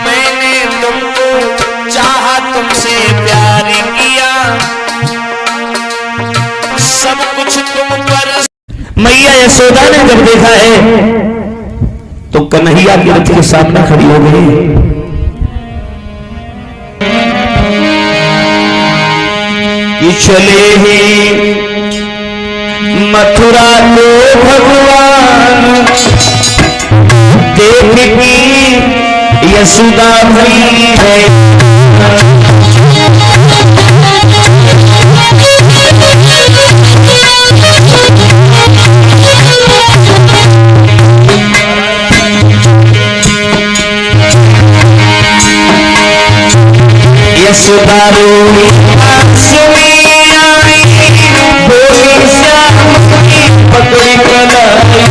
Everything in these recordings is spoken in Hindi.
मैंने तुमको चाहा, तुमसे प्यार किया, सब कुछ तुम पर। मैया यशोदा ने जब देखा है तो कन्हैया के रथ के सामने खड़ी हो गई। कि चले ही मथुरा को भगवान, देखी यशोदा भई है। यशोदा रोई सुनी आई, बोली श्याम की पकड़ी कलाई।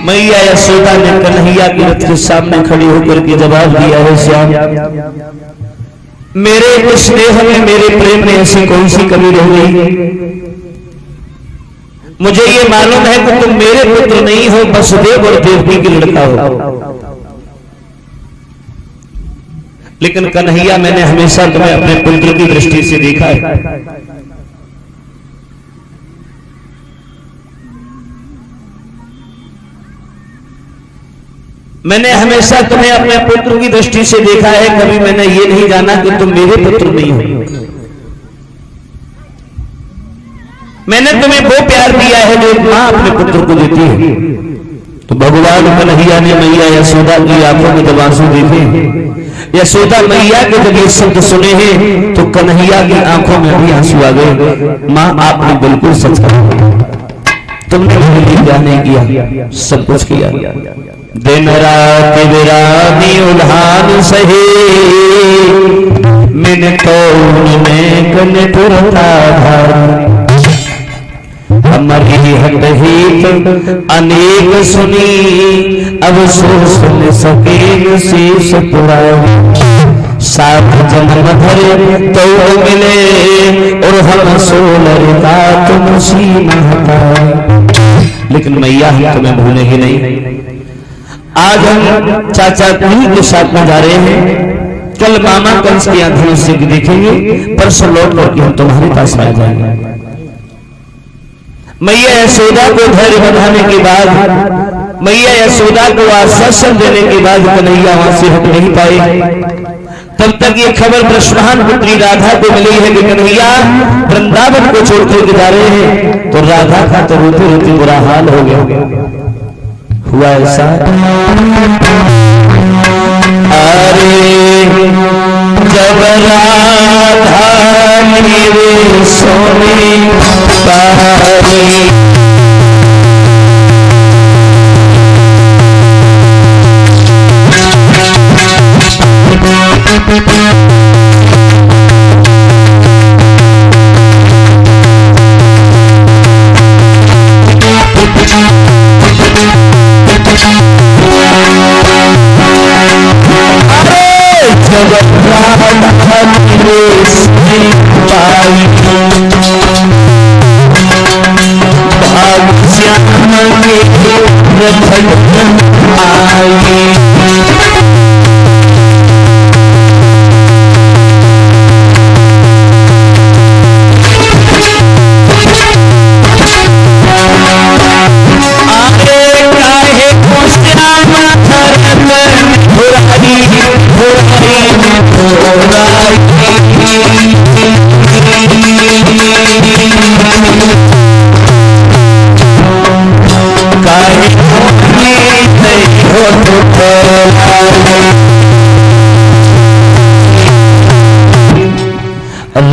मैया यशोदा ने कन्हैया के रथ के सामने खड़ी होकर के जवाब दिया है, श्याम मेरे स्नेह में, मेरे प्रेम में ऐसी कौन सी कमी रह गई? मुझे ये मालूम है कि तुम मेरे पुत्र नहीं हो, वसुदेव और देवकी के लड़का हो। लेकिन कन्हैया मैंने हमेशा तुम्हें अपने पुत्र की दृष्टि से देखा है। मैंने हमेशा तुम्हें अपने पुत्र की दृष्टि से देखा है, कभी मैंने ये नहीं जाना कि तुम मेरे पुत्र नहीं हो। मैंने तुम्हें वो प्यार दिया है जो मां अपने पुत्र को देती है। तो भगवान कन्हैया ने मैया यशोदा की आंखों में जब आंसू देखे, यशोदा मैया के जब ये शब्द सुने हैं तो कन्हैया की आंखों में भी आंसू आ गए। मां आपने बिल्कुल सच कहा, तुमने मेरे लिए क्या नहीं किया, सब कुछ किया। दिन रात विरानी उल्हान सहे, मिन कौन में कन पुरता धार। हमारी हट हित अनेक सुनी, अब सो सुन सके शीश पुराण। सात जन्म भरे तो मिले, और हम सोलरता तुम सीमा हटाए। लेकिन मैया हम तुम्हें भूले ही नहीं। आज हम चाचा तुम्ही के साथ में जा रहे हैं, कल मामा कंस की आंखों से देखेंगे, परसों लौट करके हम तुम्हारे पास आ जाएंगे। मैया यशोदा को धैर्य बंधाने के बाद, मैया यशोदा को आश्वासन देने के बाद कन्हैया वहां से हट नहीं पाए। तब तक ये खबर ब्रजवाहन पुत्री राधा को मिली है कि कन्हैया वृंदावन को छोड़कर के जा रहे हैं। तो राधा का तो रोते रोते बुरा हाल हो गया। हुआ ऐसा, अरे जब राधा मेरे सोने पारी,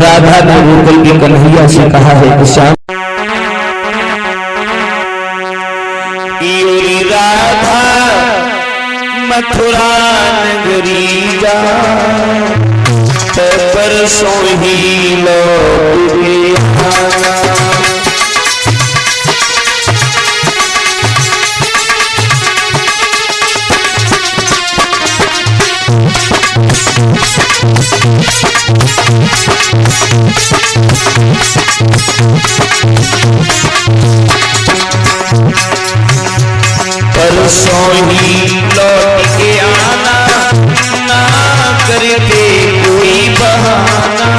राधा ने गोकुल के कन्हैया से कहा है कि श्याम राधा मथुरा नगरी जा परसों ही लौट गया। परसों ही लौट के आना ना करके कोई बहाना।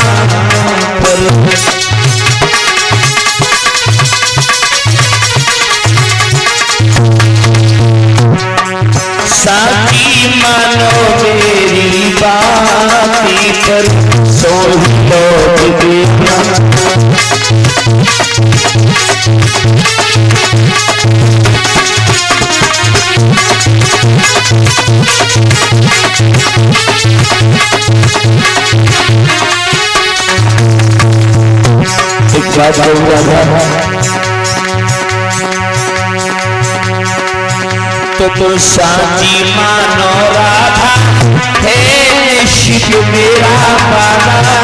साथी मानो मेरी बाती परसों ही लौट के आना। बात तो साथी मानो राधा है शिव मेरा पाना।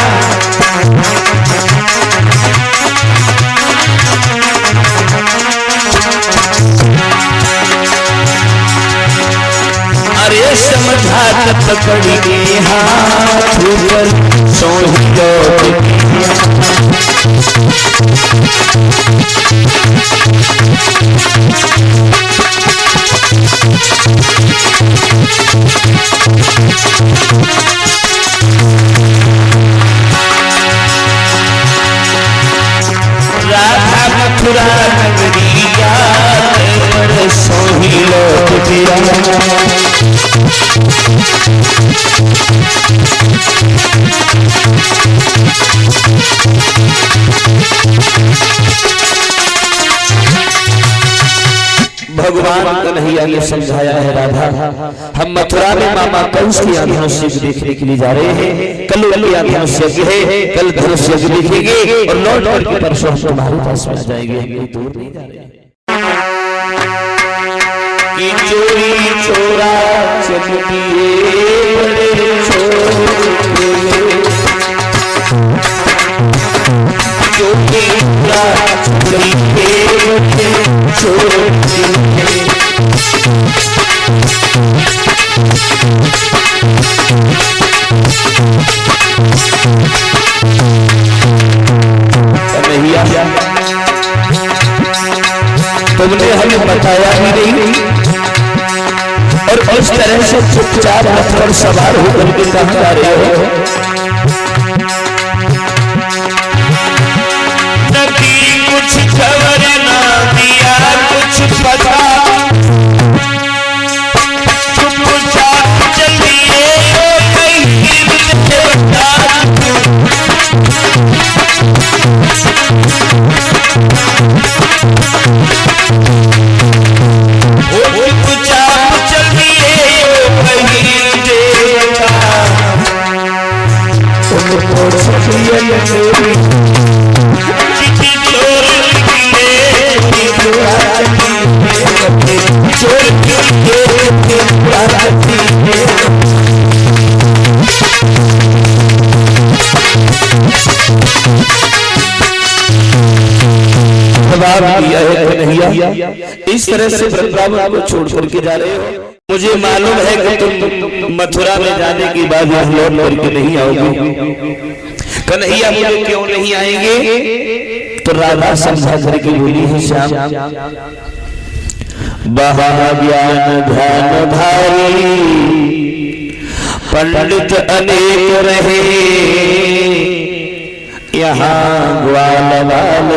अरे समझा पकड़ी के हाथ पर सोही लौट राधा मथुरा नगरी परसों ही लौट गया। भगवान कन्हैया ने समझाया है राधा, हम मथुरा में मामा कंस की धनुष्य देखने के लिए जा रहे हैं। कल उनकी धनुष्य है, कल धनुष्य देखेंगे और लौट करके परसों तुम्हारे पास आ जाएंगे। दूर नहीं जा रहे कि चोरी चोरा चलती बड़े तुमने हमें बताया ही नहीं और इस तरह से चुपचाप रथ पर सवार होकर के कहां जा रहे हो? नदी कुछ खबर ना दिया कुछ पता, चुपचाप चल दिए इस तरह से वृंदावन को छोड़ करके जा रहे हो। मुझे मालूम है कि तुम मथुरा में जाने के बाद लौट करके नहीं आओगे। कन्हैया बोले क्यों नहीं आएंगे? तो राधा समझा करके बोली है श्याम बहा ज्ञान ध्यान धारी पंडित अनेक रहे, यहाँ ग्वाल बाल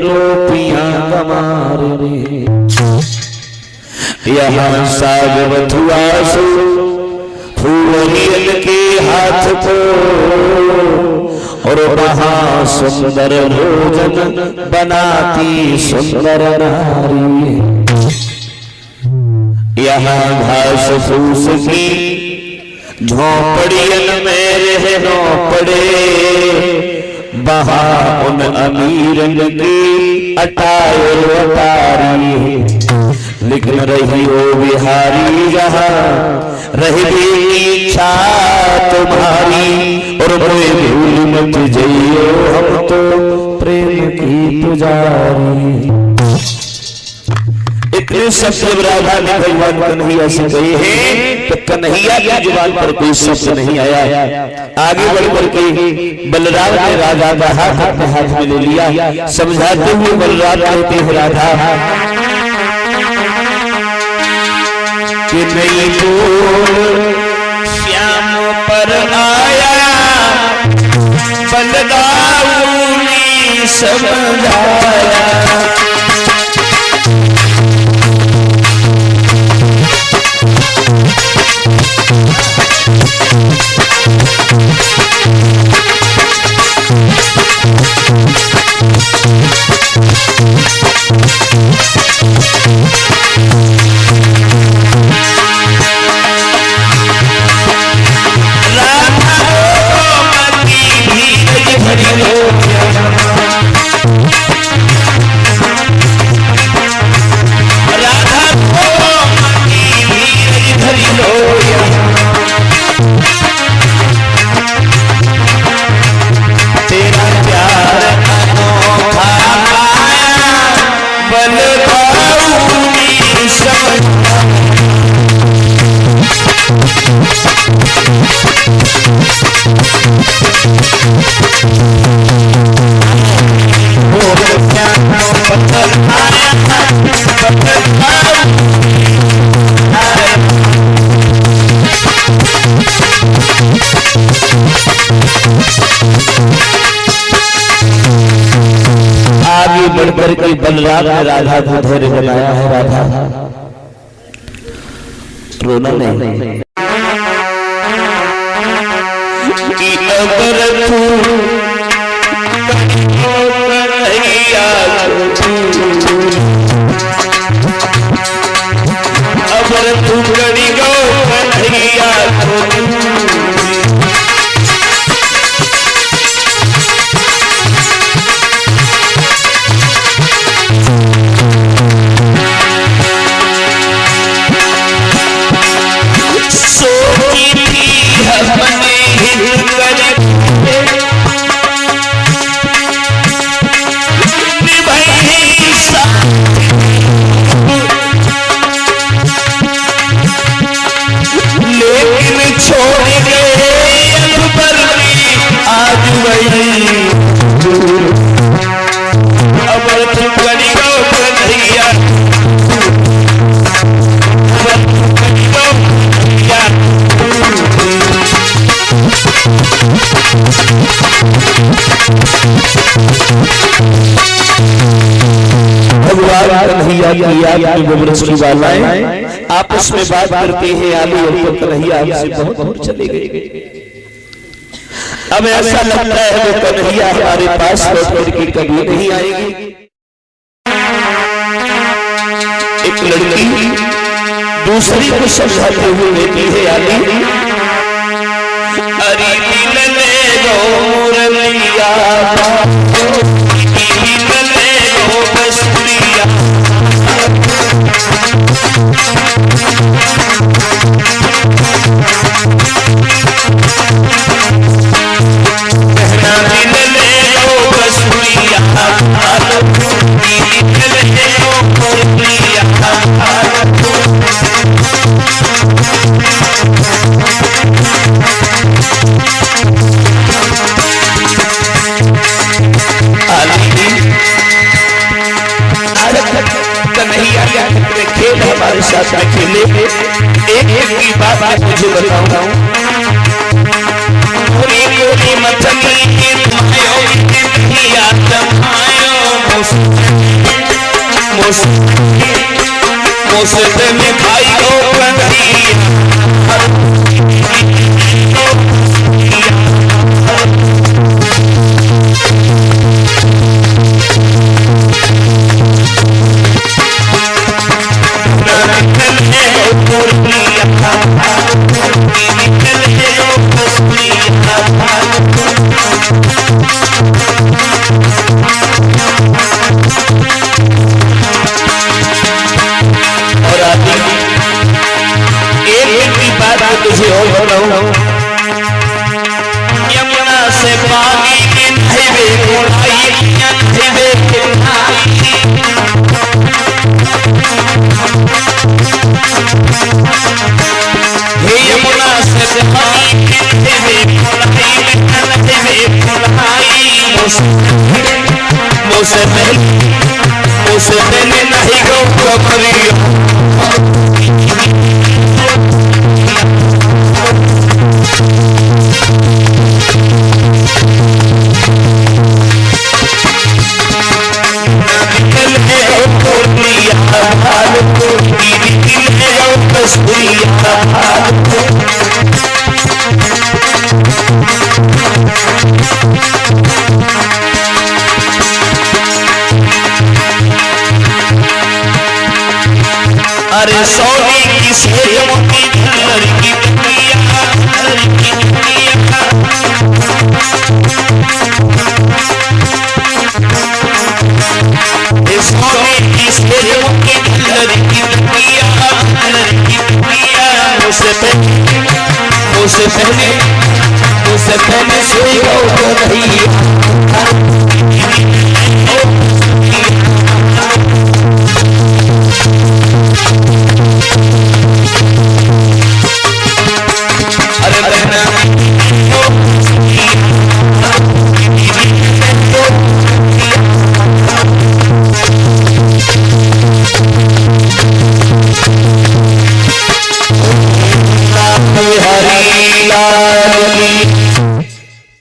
गोपियां कमार रे, यहाँ साग बथुआसु फूल के हाथ को और वहाँ सुंदर भोजन बनाती सुंदर नारी, यहाँ घास फूस की झोपड़ियन में रहना पड़े वहाँ उन अमीरन की अटारी, लेकिन रही ओ बिहारी जहाँ रही इच्छा तुम्हारी, और मोए भूल मत जइयो हम तो प्रेम की पुजारी। इतने शब्द राधा ने भगवान कन्हैया से कहे हैं तो कन्हैया की जुबान पर कोई शब्द नहीं आया। आगे बढ़ के बलराम ने राधा का हाथ अपने हाथ में ले लिया। समझाते हुए बलराम कहते हैं राधा कि नहीं बोल श्याम पर आया बलदाऊनी समझाया। आगे बढ़कर के बलराम ने राधा को धैर्य बनाया है। राधा रोना नहीं कि अगर तू कन्हैया अगर तू करी गो कन्हैया की बालाएं आपस में बात करते हैं। आलू और कन्हैया हमसे बहुत दूर चले गए। अब ऐसा लगता है वो कन्हैया हमारे पास लौट करके कभी नहीं आएगी। एक लड़की दूसरी को समझाते हुए लेती है आली अरे मिलने गो मुरलिया मिलने गो बसुरिया खेल हमारे साथ में खेले। एक की बात मुझे बताऊं पूरी पूरी मछली में खाई हो और आदि एक दिन की बात मैं तुझे और बताऊं, यमुना से पानी की नहरे उड़ाई, नहरे उड़ाई, हे यमुना से पानी की नहरे उड़ाई, नहरे उड़ाई, मुझसे पहले नहीं गो कमरिया अरे सोनी की सेवों की लड़की दुनिया, लड़की दुनिया, सोनी की सेवों की लड़की दुनिया, लड़की दुनिया, मुझसे पहले सोई हो रही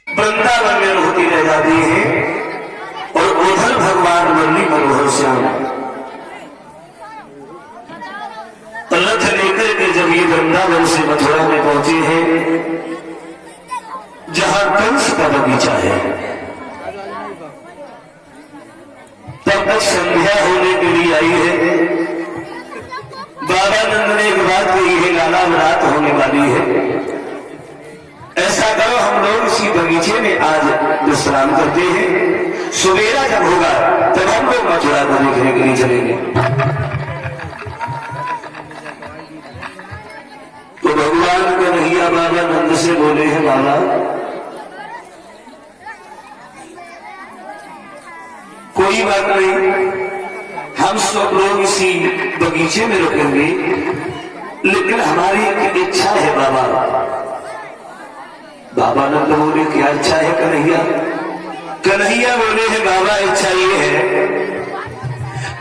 वृंदावन में होती रह जाती है और उधर भगवान मुरली मनोहर श्याम रथ लेकर के जब ये वृंदावन से मथुरा में पहुंचे हैं, जहां कंस का बगीचा है, तब तक संध्या होने के लिए आई है। बाबा नंद ने एक बात कही है, लाला रात होने वाली है, ऐसा करो हम लोग इसी बगीचे में आज विश्राम करते हैं, सुबेरा जब होगा तब हम लोग मथुरा को देखने के लिए चलेंगे। तो भगवान कन्हैया बाबा नंद से बोले हैं, बाबा कोई बात नहीं, हम सब लोग इसी बगीचे में रुकेंगे, लेकिन हमारी एक इच्छा है बाबा। बाबा नंद बोले, क्या इच्छा है कन्हैया? कन्हैया बोले हैं, बाबा इच्छा ये है,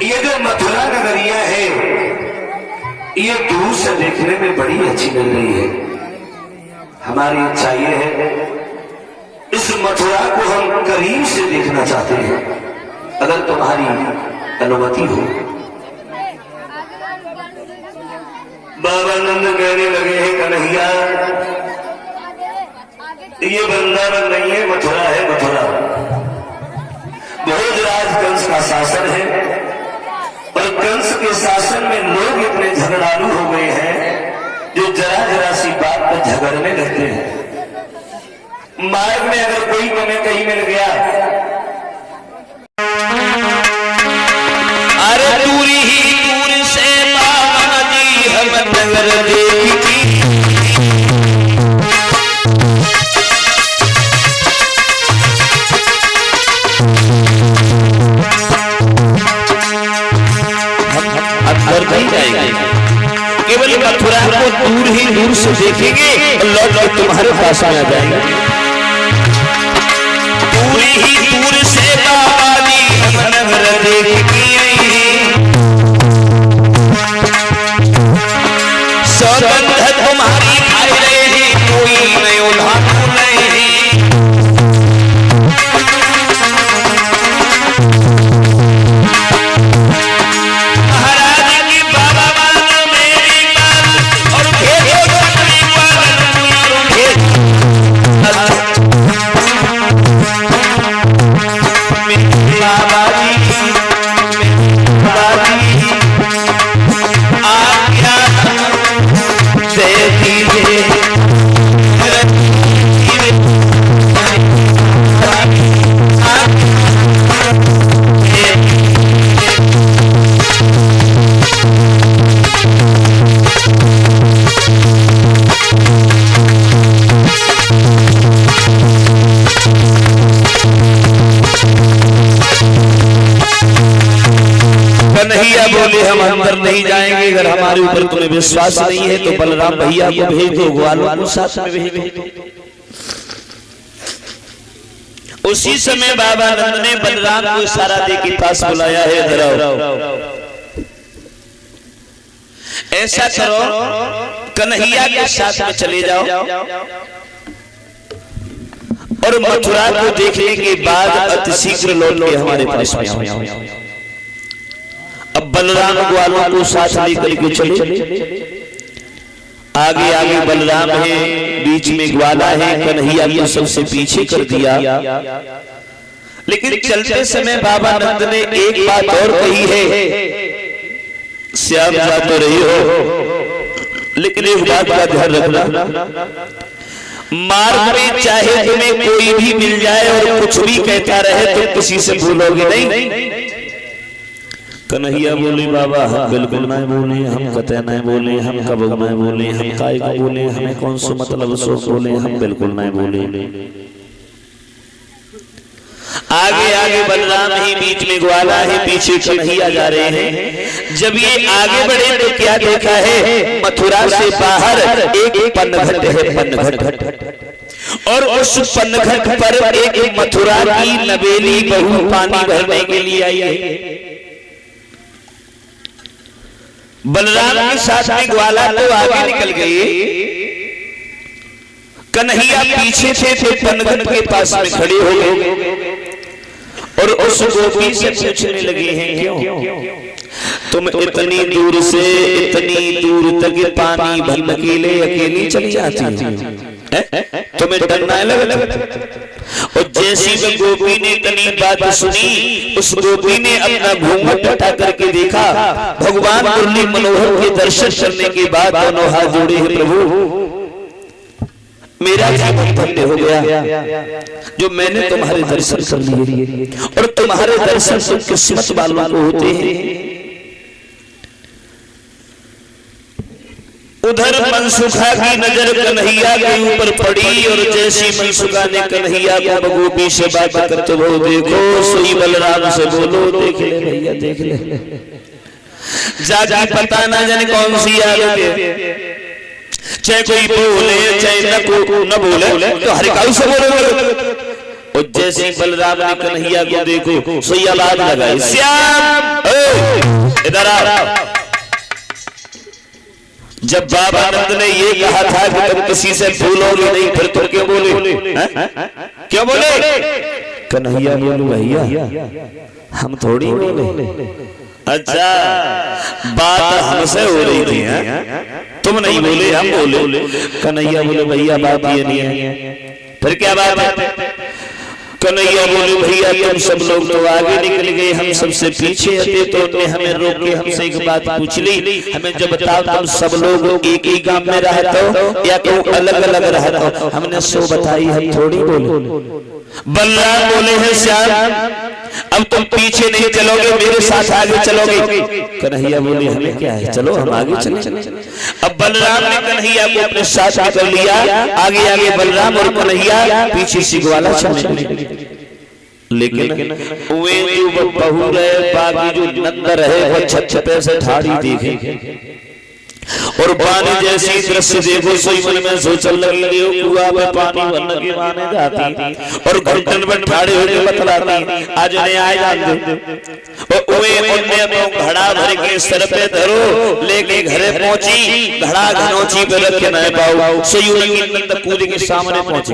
ये जो मथुरा नगरिया है ये दूर से देखने में बड़ी अच्छी लग रही है, हमारी इच्छा ये है इस मथुरा को हम करीब से देखना चाहते हैं, अगर तुम्हारी अनुमति हो। बाबा नंद कहने लगे हैं, कन्हैया ये वृंदावन नहीं है, मथुरा है, मथुरा। भोजराज कंस का शासन है और कंस के शासन में लोग इतने झगड़ालू हो गए हैं जो जरा जरा सी बात पर झगड़ने लगते हैं। मार्ग में अगर कोई तुम्हें कहीं मिल गया, अरे दूरी ही दूर से बाबा जी हम नगर देखी, अंदर नहीं जाएंगे, केवल मथुरा को दूर ही दूर से देखेंगे और लौट कर तुम्हारे पास आ जाएंगे। दूरी ही दूर से बाबा जी हम नगर देखी, सौगंध तुम्हारी खाई रहे हैं, कोई नहीं उधार नहीं। महाराज की बाबा मानो मेरी बात और भेजो अपनी पालन और भेज बोले हम अंदर नहीं जाएंगे, अगर हमारे ऊपर तुम्हें विश्वास नहीं है तो बलराम भैया को भेज दो, ग्वालों को साथ में भेज दो। उसी समय बाबा नंद ने बलराम को इशारा दे के पास बुलाया है, इधर आओ, ऐसा करो कन्हैया के साथ में चले जाओ और मथुरा को देखने के बाद अतिशीघ्र लौट के हमारे पास में आओ। अब बलराम ग्वालों को साथ लेकर के चले, आगे आगे बलराम है, बीच में ग्वाला है, कन्हैया को सबसे पीछे कर दिया। लेकिन चलते समय बाबा नंद ने एक बात और कही है, श्याम जा तो रही हो लेकिन एक बात का ध्यान रखना, मार्ग में चाहे तुम्हें कोई भी मिल जाए और कुछ भी कहता रहे तो किसी से भूलोगे नहीं। कन्हैया बोले बाबा हम बिल्कुल नहीं बोले, हम कतई नहीं बोले, हम कब नहीं बोले, हम काय को बोले, हमें कौन सा मतलब सो बोले, हम बिल्कुल नहीं बोले। आगे आगे बलराम ही, बीच में ग्वाला है, पीछे कन्हैया जा रहे हैं। जब ये आगे बढ़े तो क्या देखा है, मथुरा से बाहर एक पनघट है, पनघट, और उस पनघट पर एक मथुरा की नवेली बहू पानी भरने के लिए आई है। बलराम के साथ में ग्वाला तो आगे निकल गई, कन्हैया पीछे थे तो पनघट के पास में खड़े हो गए और उस गोपी से पूछने लगे हैं, क्यों तुम इतनी दूर से इतनी दूर तक पानी भरने के लिए अकेली चली जाती हो, तुम्हें डर नहीं लगता? और जैसी में गोपी ने इतनी बात सुनी, उस गोपी ने अपना घूंघट हटा करके देखा, भगवान मुरली मनोहर के दर्शन करने के बाद दोनों हाथ जोड़े हैं, प्रभु मेरा जीवन धन्य हो गया जो मैंने तुम्हारे दर्शन कर लिए, और तुम्हारे दर्शन से किस्मत वालों को होते हैं। उधर मनसुखा की नजर कन्हैया के ऊपर पड़ी, और जैसी मनसुखा ने कन्हैया को गोपी से बात करते हो, देखो सोई बलराम से बोलो, देख ले भैया देख ले, जाके पता ना जाने कौन सी आदत, चाहे कोई बोले चाहे न बोले तो हरिकाऊ से बोलोगे। और जैसे बलराम ने कन्हैया को देखो सोई आवाज लगाई, श्याम इधर आओ। जब बाबा नंद ने ये कहा था कि तुम किसी से भूलोगे नहीं, फिर तुम क्यों बोले, क्यों बोले? कन्हैया बोलो भैया हम थोड़ी बोले, अच्छा बात हमसे हो रही थी, तुम नहीं बोले हम बोले। कन्हैया बोले भैया बात ये नहीं है, फिर क्या बात है? कन्हैया बोले भैया तुम सब लोग तो आगे निकल गए, हम सबसे पीछे थे, तो उन्होंने हमें रोक के हमसे एक बात पूछ ली, हमें जब बताओ तुम सब लोग एक ही गांव में रहते हो या तुम अलग अलग रहते हो? हमने सो बताई, हम थोड़ी बोले। बलराम बोले हैं श्याम अब तुम पीछे नहीं चलोगे, मेरे साथ आगे चलोगे। कन्हैया बोले हमें क्या है, चलो हम आगे चले। अब बलराम ने कन्हैया को अपने साथ कर लिया, आगे आगे बलराम और कन्हैया पीछे से ग्वाला चले। लेकिन वे जो बहू रहे, बाकी जो नंद रहे वो छत से ठाड़ी देखे, और पानी जैसी दृश्य देखो सोई मन में सोचने लगी, कुआं में पानी भरने के माने जाती और घंटन पर ठाड़े होके बतलाती, आज नहीं आए जानते। और वे उनने अपना घड़ा भर के सर पे धरो, लेके घरे पहुंची, घड़ा घनौची पे रख के न पाओ, सोई नंद कूद के सामने पहुंची,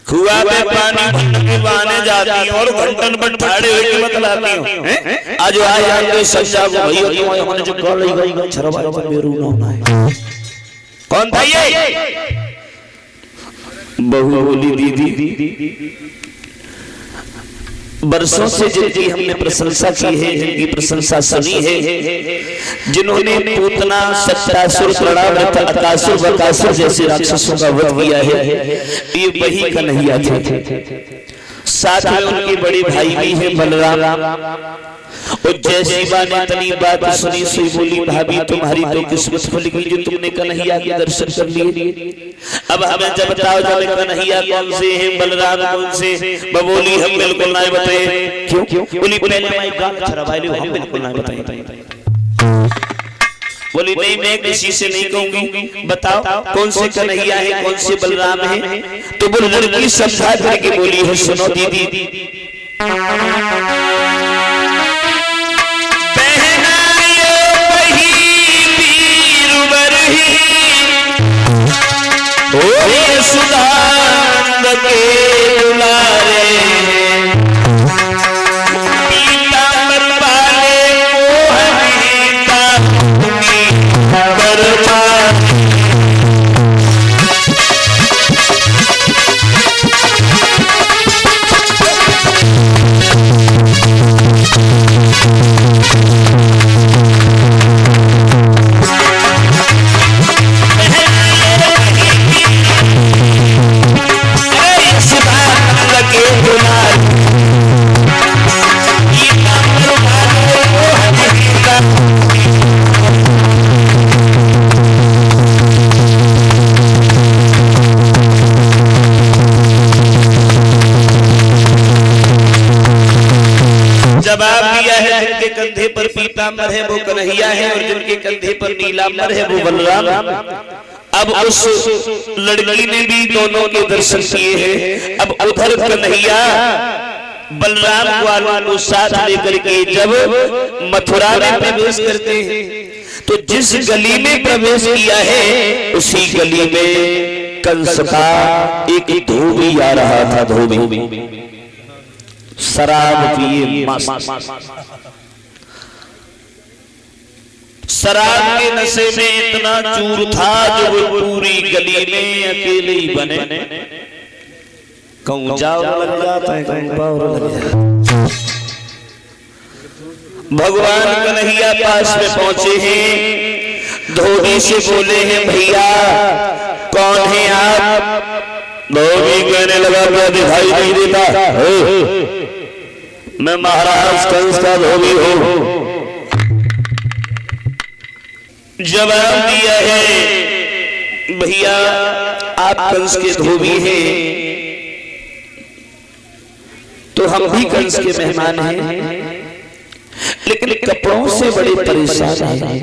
कुआं में पानी भरने के बहाने जाती और घंटन पर ठाड़े होके बतलाती हूं। आज आए जानते संजा को भैया तुम्हारे मन जो कर गई छरवा मेरू ना होना है। कौन था ये? बहू बोली दीदी बरसों से जिनकी हमने प्रशंसा की है, जिनकी प्रशंसा सुनी है, जिन्होंने पूतना सत्तासुर अकासुर बकासुर जैसे राक्षसों का वध किया है, ये वही कन्हैया थे। साथ में उनके बड़े भाई भी हैं बलराम, और जैसी बात ने इतनी बात सुनी सी बोली भाभी तुम्हारी तो किस्मत खुल गई जो तुमने कन्हैया के दर्शन कर लिए। अब हमें जब बताओ जब कन्हैया कौन से हैं बलराम कौन से। बोली हम बिल्कुल नहीं बताए। क्यों? बोली पहले मैं गाल छरवाई लो हम बिल्कुल नहीं बताए। बोली नहीं मैं किसी से नहीं कहूंगी बताओ कौन से कन्हैया है कौन से बलराम है। तो वो लड़की समझा करके बोली है सुनो दीदी सुधार के दुलारे पीताम्बर वाले मोहनीता जवाब दिया है जिनके कंधे पर पीताम्बर है वो कन्हैया है और जिनके कंधे पर नीलांबर है वो बलराम। अब उस लड़की ने भी दोनों के दर्शन किए हैं। अब उधर कन्हैया बलराम ग्वालों को साथ लेकर के जब मथुरा में प्रवेश करते हैं तो जिस गली में प्रवेश किया है उसी गली में कंस का एक धोबी आ रहा था। धोबी शराब पिए शराब के नशे में इतना चूर था जो वो पूरी गली में अकेले ही बने। कहूं जाओ लग जाता है कहूं पावर लग जाता है। भगवान कन्हैया पास में पहुंचे हैं। धोबी से बोले हैं भैया कौन है आप। धोबी कहने लगा मैं दिखाई नहीं देता मैं महाराज कंस का धोबी हूं। जवाब दिया है भैया आप कंस के धोबी हैं तो हम भी कंस के मेहमान हैं लेकिन कपड़ों से बड़े परेशान हैं।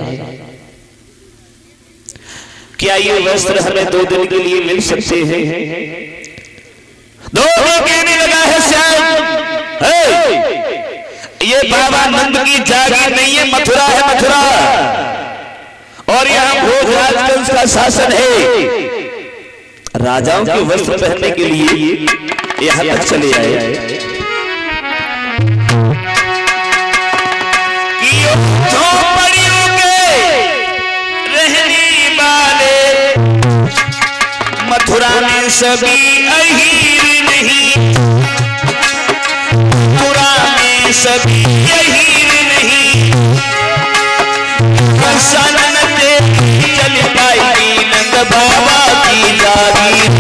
क्या ये वस्त्र हमें 2 दिन के लिए मिल सकते हैं। धोबी कहने लगा है श्याम ये बाबा नंद की जागीर नहीं है मथुरा है मथुरा और यहाँ भोजराज कंस का शासन है। राजाओं के वस्त्र पहनने के लिए यहाँ तक चले आए। झोपड़ियों के रहने वाले मथुरा में सभी अहीर नहीं सभी यही नहीं चल पाई नंद बाबा की जागीर।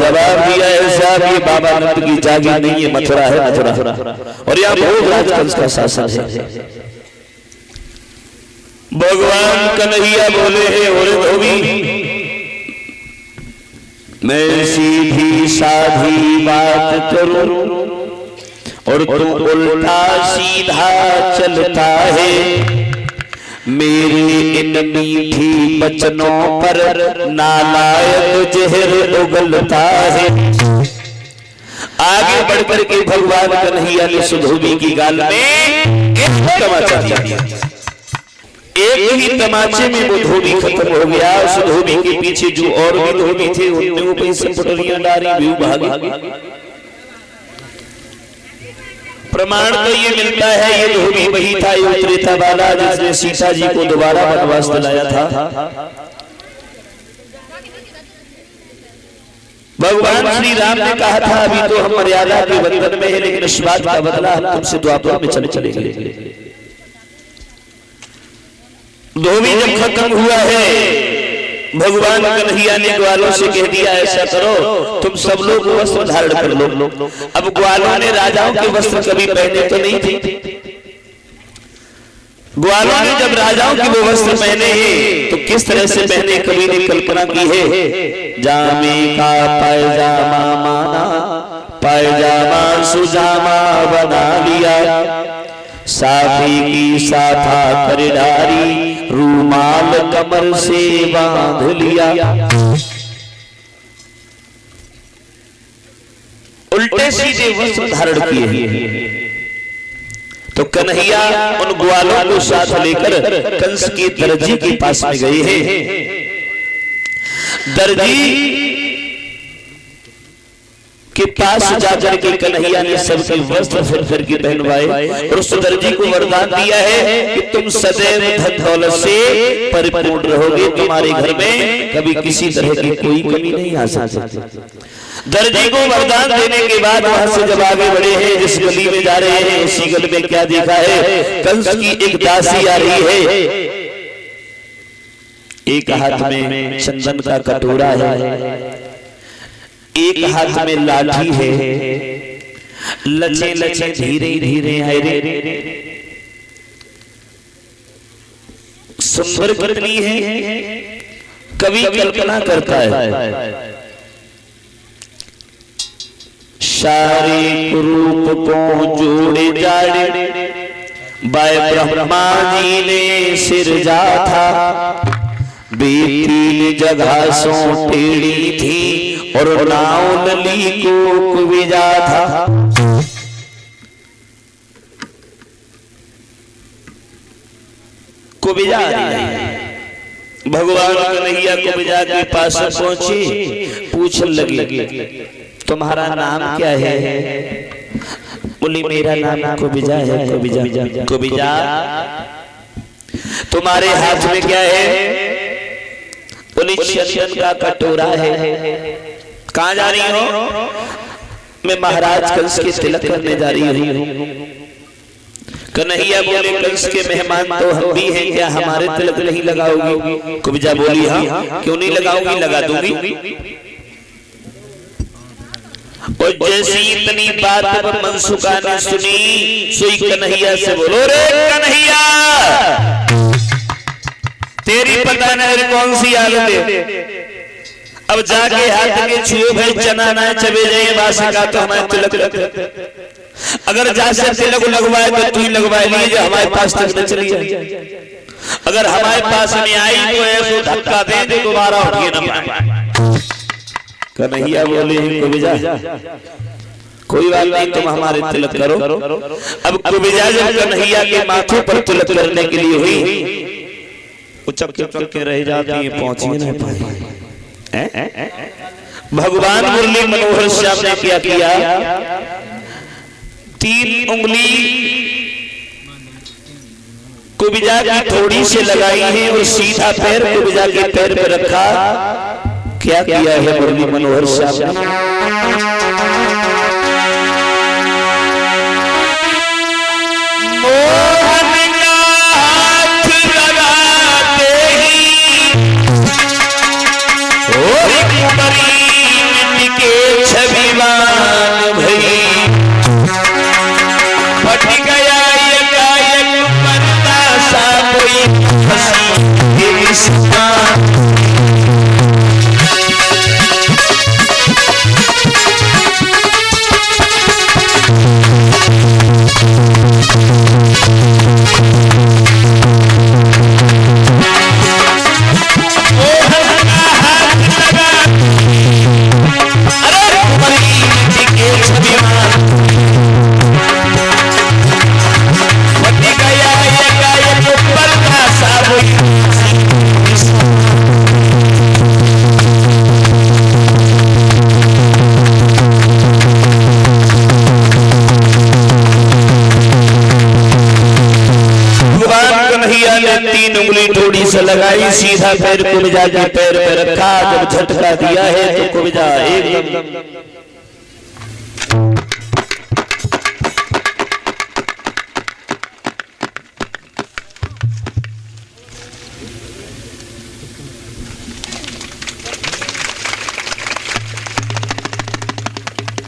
जवाब दिया ऐसा कि बाबा नंद की जागीर नहीं है मथुरा है मथुरा और यहाँ भोजराज कंस का शासन है। भगवान कन्हैया बोले हैं और धोबी मैं सीधी साधी बात करूं और तू उल्टा सीधा चलता है। मेरे इन मीठी बचनों पर नालायक जहर उगलता है। आगे बढ़ बढ़ करके भगवान कन्हैया ने सुधोबी की गाल में एक तमाचा दिया। एक ही तमाचे में वो धोबी खत्म हो गया। उस धोबी के पीछे जो और भी धोबी थे उनने वो पैसे पटरियां डाली, भी भागे। प्रमाण तो ये मिलता है ये धोबी वही था, ये त्रेता वाला जिसने सीता जी को दोबारा वनवास दिलाया था। भगवान श्री राम ने कहा था अभी तो हम मर्यादा के बंधन में है, लेकिन इस बात का बदला हम तुमसे द्वापर में चलेंगे। धोबी जब खत्म हुआ है, भगवान कन्हैया ने ग्वालों से कह दिया ऐसा करो तुम सब लोग वस्त्र धारण कर लो। अब ग्वालों ने राजाओं के वस्त्र कभी पहने तो नहीं थे। ग्वालों ने जब राजाओं के वो वस्त्र पहने हैं तो किस तरह से पहने, कवि ने कल्पना की है। जामे का पायजामा माना, पायजामा सुजामा बना लिया, साथी की साथा करदारी, रूमाल कमर से बांध लिया। उल्टे सीधे वस्त्र धारण किए। तो कन्हैया उन ग्वालों को साथ लेकर कंस के दर्जी के पास में गए हैं। दर्जी के पास जाकर के कन्हैया ने सबके वस्त्र फिर के पहनवाए और उस दर्जी को वरदान दिया है कि तुम सदैव धन दौलत से परिपूर्ण रहोगे, तुम्हारे घर में कभी किसी तरह की कोई कमी नहीं आ सकती। दर्जी को वरदान देने के बाद वहां से जब आगे बढ़े हैं, जिस गली में जा रहे हैं उसी गली में क्या देखा है, कंस की एक दासी आ रही है। एक हाथ में चंदन का कटोरा है, एक हाथ में लाठी है, लचे लचे धीरे धीरे है, सुंदर कितनी है कवि कल्पना करता है। शारीरिक रूप को जोड़े जाड़े बाय ब्रह्मा जी ने सिरजा था, बेटी जगह सो टेढ़ी थी और नाव नली को कुबिजा था। कुबिजा भगवान कन्हैया कुबिजा के पास पहुंची, पूछने लगी तुम्हारा नाम क्या है? बोली मेरा नाम कुबिजा है। कुबिजा कुबिजा तुम्हारे हाथ में क्या है? बोली चंदन का कटोरा है। कहाँ जा रही हो? मैं महाराज कंस के तिलक करने जा रही हूँ। कन्हैया बोले कंस के मेहमान तो हम भी हैं, क्या हमारे तिलक नहीं लगाओगी? कुबिजा बोली हाँ, क्यों नहीं लगाओगी, लगा दूंगी। और जैसी इतनी बात मनसुखा ने सुनी, सोई कन्हैया से बोलो रे कन्हैया, तेरी पता नहीं कौन सी आदत है, अब जाके हाथ के छुए भाई चना ना चबे जाए बासे का तो हमारे तिलक लग, अगर जैसे तिलक लगवाए तो तू ही लगवाए लिए जो हमारे पास तक न चली जाए, अगर हमारे पास में आई तो ऐसे धक्का दे जो दोबारा उठ के न पाए। कन्हैया बोले कुबिजा कोई बात नहीं, तुम हमारे तिलक करो। अब कुबिजा जब कन्हैया के माथे पर तिलक करने के लिए हुई, उचक के रह जाती है, पहुंची नहीं पाई। भगवान मुरली मनोहर श्याम ने क्या किया, 3 उंगली कुबिजा की थोड़ी से लगाई है और सीधा पैर कुबिजा के पैर पे रखा। क्या किया है मुरली मनोहर श्याम ने? मोहन का हाथ लगाते ही मिट के छविवान भई, फट गया यकायक पर्दा सा कोई हंसी से लगाई, सीधा पैर कुब्जा के पैर पे रखा, जब झटका दिया है तो कुब्जा एकदम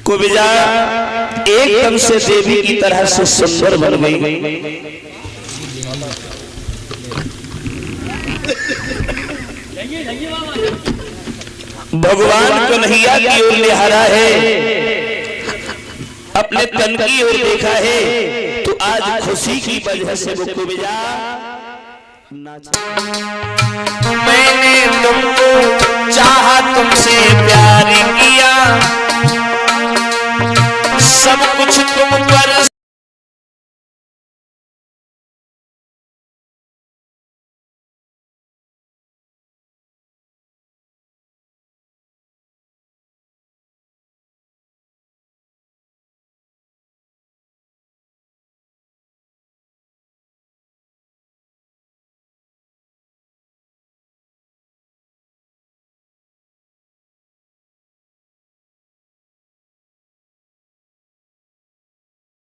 कुब्जा एकदम से देवी की तरह से सुंदर बन गई। भगवान कन्हैया की ओर निहारा है, अपने तन की ओर देखा है, तो आज खुशी की वजह से वो कुब्जा मैंने तुमको चाहा, तुमसे प्यार किया, सब कुछ तुम पर